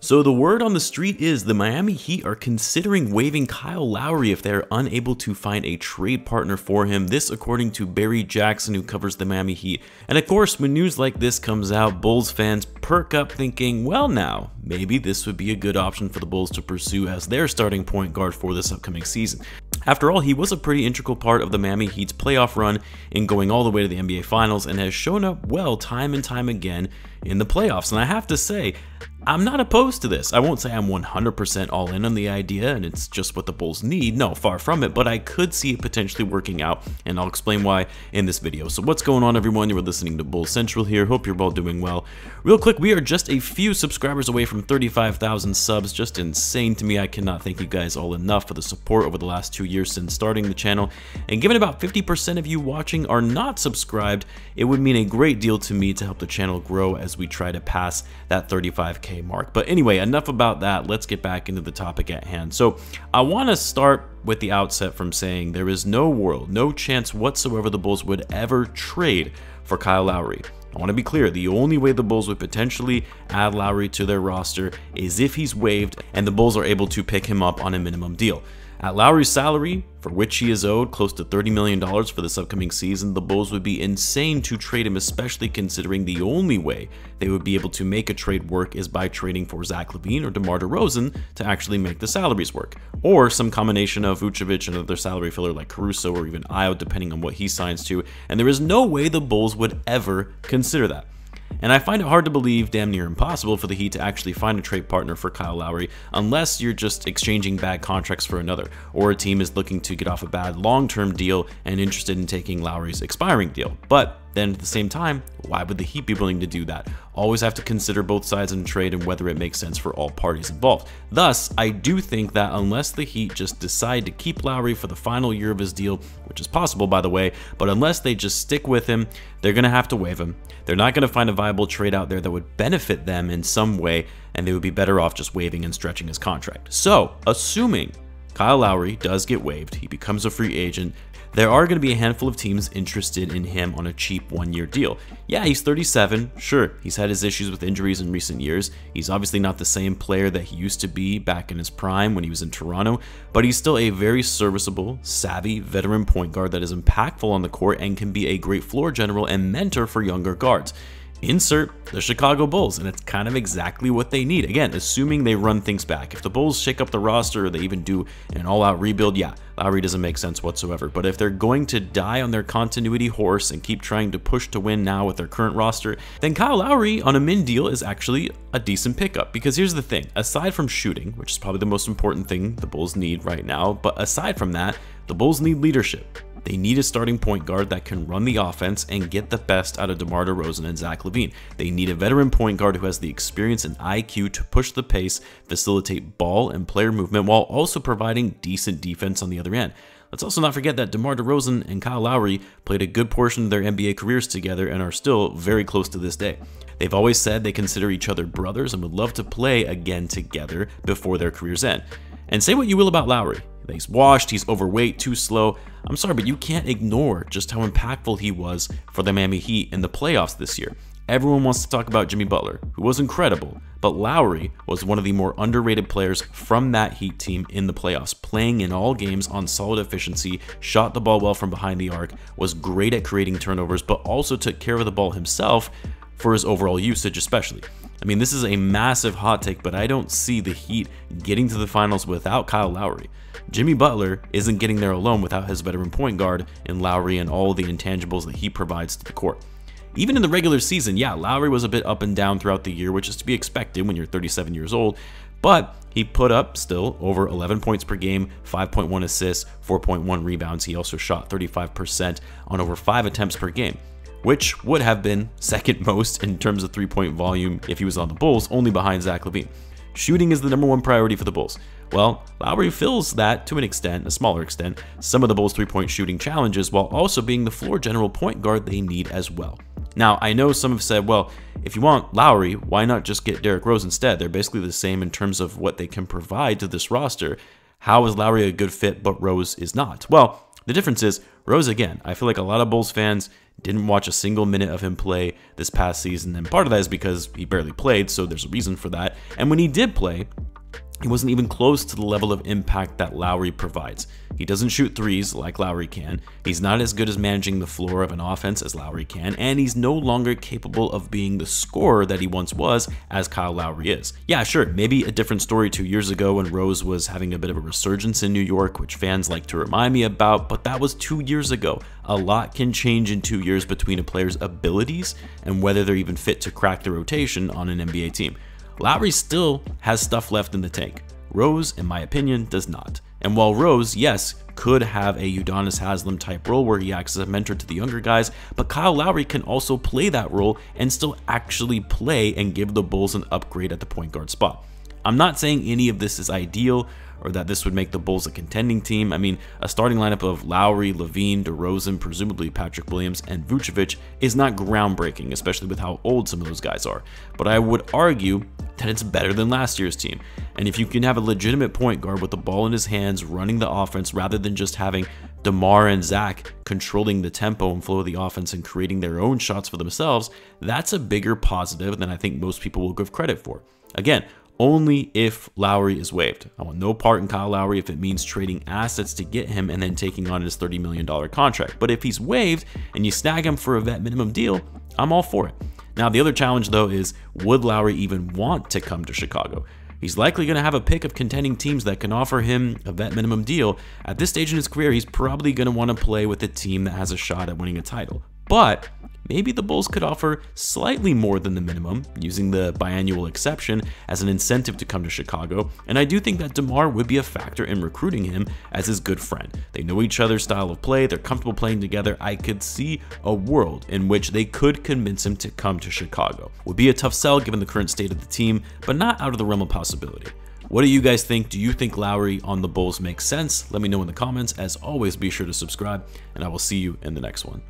So the word on the street is the Miami Heat are considering waiving Kyle Lowry if they are unable to find a trade partner for him. This according to Barry Jackson, who covers the Miami Heat. And of course, when news like this comes out, Bulls fans perk up thinking, well now, maybe this would be a good option for the Bulls to pursue as their starting point guard for this upcoming season. After all, he was a pretty integral part of the Miami Heat's playoff run in going all the way to the NBA Finals and has shown up well time and time again in the playoffs. And I have to say, I'm not opposed to this. I won't say I'm 100% all in on the idea and it's just what the Bulls need. No, far from it, but I could see it potentially working out, and I'll explain why in this video. So what's going on, everyone? You are listening to Bulls Central here. Hope you're all doing well. Real quick, we are just a few subscribers away from 35,000 subs. Just insane to me. I cannot thank you guys all enough for the support over the last 2 years since starting the channel. And given about 50% of you watching are not subscribed, it would mean a great deal to me to help the channel grow as we try to pass that 35K mark. But anyway, enough about that. Let's get back into the topic at hand. So I want to start with the outset from saying there is no world, no chance whatsoever the Bulls would ever trade for Kyle Lowry. I want to be clear, the only way the Bulls would potentially add Lowry to their roster is if he's waived and the Bulls are able to pick him up on a minimum deal. At Lowry's salary, for which he is owed close to $30 million for this upcoming season, the Bulls would be insane to trade him, especially considering the only way they would be able to make a trade work is by trading for Zach Lavine or DeMar DeRozan to actually make the salaries work, or some combination of Vucevic and another salary filler like Caruso or even Io, depending on what he signs to, and there is no way the Bulls would ever consider that. And I find it hard to believe, damn near impossible, for the Heat to actually find a trade partner for Kyle Lowry unless you're just exchanging bad contracts for another, or a team is looking to get off a bad long-term deal and interested in taking Lowry's expiring deal. But then at the same time, why would the Heat be willing to do that? Always have to consider both sides in trade and whether it makes sense for all parties involved. Thus, I do think that unless the Heat just decide to keep Lowry for the final year of his deal, which is possible by the way, but unless they just stick with him, they're going to have to waive him. They're not going to find a viable trade out there that would benefit them in some way, and they would be better off just waiving and stretching his contract. So, assuming Kyle Lowry does get waived, he becomes a free agent, there are going to be a handful of teams interested in him on a cheap one-year deal. Yeah, he's 37, sure, he's had his issues with injuries in recent years. He's obviously not the same player that he used to be back in his prime when he was in Toronto, but he's still a very serviceable, savvy, veteran point guard that is impactful on the court and can be a great floor general and mentor for younger guards. Insert the Chicago Bulls, and it's kind of exactly what they need. Again, assuming they run things back. If the Bulls shake up the roster or they even do an all-out rebuild, yeah, Lowry doesn't make sense whatsoever. But if they're going to die on their continuity horse and keep trying to push to win now with their current roster, then Kyle Lowry on a min deal is actually a decent pickup. Because here's the thing, aside from shooting, which is probably the most important thing the Bulls need right now, but aside from that, the Bulls need leadership. They need a starting point guard that can run the offense and get the best out of DeMar DeRozan and Zach Lavine. They need a veteran point guard who has the experience and IQ to push the pace, facilitate ball and player movement, while also providing decent defense on the other end. Let's also not forget that DeMar DeRozan and Kyle Lowry played a good portion of their NBA careers together and are still very close to this day. They've always said they consider each other brothers and would love to play again together before their careers end. And say what you will about Lowry. He's washed, he's overweight, too slow. I'm sorry, but you can't ignore just how impactful he was for the Miami Heat in the playoffs this year. Everyone wants to talk about Jimmy Butler, who was incredible, but Lowry was one of the more underrated players from that Heat team in the playoffs, playing in all games on solid efficiency, shot the ball well from behind the arc, was great at creating turnovers, but also took care of the ball himself for his overall usage especially. I mean, this is a massive hot take, but I don't see the Heat getting to the finals without Kyle Lowry. Jimmy Butler isn't getting there alone without his veteran point guard in Lowry and all the intangibles that he provides to the court. Even in the regular season, yeah, Lowry was a bit up and down throughout the year, which is to be expected when you're 37 years old, but he put up still over 11 points per game, 5.1 assists, 4.1 rebounds. He also shot 35% on over 5 attempts per game, which would have been second most in terms of three-point volume if he was on the Bulls, only behind Zach Lavine. Shooting is the #1 priority for the Bulls. Well, Lowry fills that to an extent, a smaller extent, some of the Bulls' three-point shooting challenges while also being the floor general point guard they need as well. Now, I know some have said, well, if you want Lowry, why not just get Derrick Rose instead? They're basically the same in terms of what they can provide to this roster. How is Lowry a good fit, but Rose is not? Well, The difference is, Rose, again, I feel like a lot of Bulls fans didn't watch a single minute of him play this past season, and part of that is because he barely played, so there's a reason for that. And when he did play, he wasn't even close to the level of impact that Lowry provides. He doesn't shoot threes like Lowry can, he's not as good as managing the floor of an offense as Lowry can, and he's no longer capable of being the scorer that he once was as Kyle Lowry is. Yeah, sure, maybe a different story 2 years ago when Rose was having a bit of a resurgence in New York, which fans like to remind me about, but that was 2 years ago. A lot can change in 2 years between a player's abilities and whether they're even fit to crack the rotation on an NBA team. Lowry still has stuff left in the tank. Rose, in my opinion, does not. And while Rose, yes, could have a Udonis Haslem type role where he acts as a mentor to the younger guys, but Kyle Lowry can also play that role and still actually play and give the Bulls an upgrade at the point guard spot. I'm not saying any of this is ideal or that this would make the Bulls a contending team. I mean, a starting lineup of Lowry, Lavine, DeRozan, presumably Patrick Williams, and Vucevic is not groundbreaking, especially with how old some of those guys are. But I would argue that it's better than last year's team. And if you can have a legitimate point guard with the ball in his hands running the offense rather than just having DeMar and Zach controlling the tempo and flow of the offense and creating their own shots for themselves, that's a bigger positive than I think most people will give credit for. Again, only if Lowry is waived. I want no part in Kyle Lowry if it means trading assets to get him and then taking on his $30 million contract. But if he's waived and you snag him for a vet minimum deal, I'm all for it. Now, the other challenge, though, is would Lowry even want to come to Chicago? He's likely going to have a pick of contending teams that can offer him a vet minimum deal. At this stage in his career, he's probably going to want to play with a team that has a shot at winning a title. But maybe the Bulls could offer slightly more than the minimum, using the biannual exception as an incentive to come to Chicago, and I do think that DeMar would be a factor in recruiting him as his good friend. They know each other's style of play, they're comfortable playing together. I could see a world in which they could convince him to come to Chicago. Would be a tough sell given the current state of the team, but not out of the realm of possibility. What do you guys think? Do you think Lowry on the Bulls makes sense? Let me know in the comments. As always, be sure to subscribe, and I will see you in the next one.